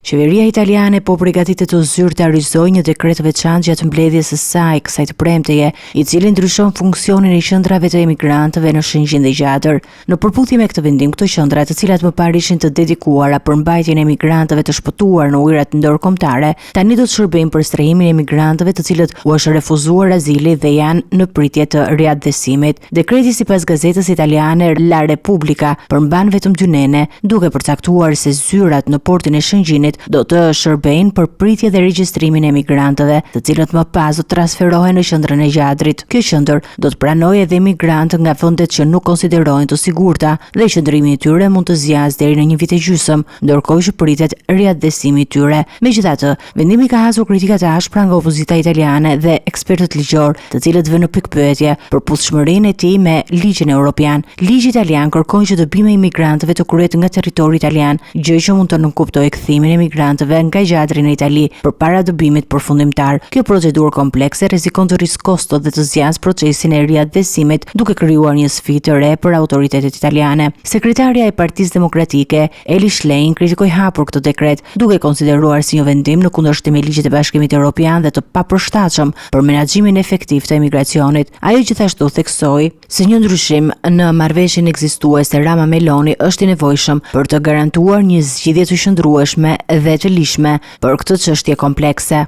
Qeveria italiane po përgatitet të zyrtarizojë një dekret veçantë gjatë mbledhjes së saj kësaj të premteje, i cili ndryshon funksionin e qendrave të emigrantëve në Shëngjin dhe Gjatër. Në përputhje me këtë vendim, këto qendra, të cilat më parë ishin të dedikuara për mbajtjen e emigrantëve të shpëtuar në ujërat ndërkombëtare, tani do të shërbejnë për strehimin e emigrantëve të cilët u është refuzuar azili dhe janë në pritje të riadesimit. Dekreti sipas gazetës italiane La Repubblica përmban vetëm 2 nene, duke përcaktuar se zyrat në portin e Shëngjinit do të shërbejnë për pritje dhe regjistrimin e emigrantëve, të cilët më pas do të transferohen në qendrën e Gjatrit. Kjo qendër do të pranojë edhe emigrantë nga vendet që nuk konsiderohen të sigurta dhe qëndrimi i tyre mund të zgjasë deri në 1 vit e gjysmë, ndërkohë që pritet riadesimi i tyre. Megjithatë, vendimi ka hasur kritika të ashpra nga opozita italiane dhe ekspertët ligjor, të cilët vënë në pikpyetje përputhshmërinë e tij me ligjin evropian. Ligji italian kërkon që dëbimi i emigrantëve të kryhet nga territori italian, gjë që mund të nënkuptojë kthimin e emigrantëve nga Gjatri në Itali përpara dëbimit përfundimtar. Kjo procedurë komplekse rrezikon të riskostot dhe të zgjasë procesin e riadesimit, duke krijuar një sfidë të re për autoritetet italiane. Sekretarja e Partisë Demokratike, Eli Schlein, kritikoi hapur këtë dekret, duke konsideruar si një vendim në kundërshtim me ligjit e Bashkimit Evropian dhe të papërshtatshëm për menaxhimin efektiv të emigracionit. Ajo gjithashtu theksoi se një ndryshim në marrëveshjen ekzistuese Rama-Meloni është i nevojshëm për të garantuar një zgjidhje të qëndrueshme dhe të lishme për këtë çështje komplekse.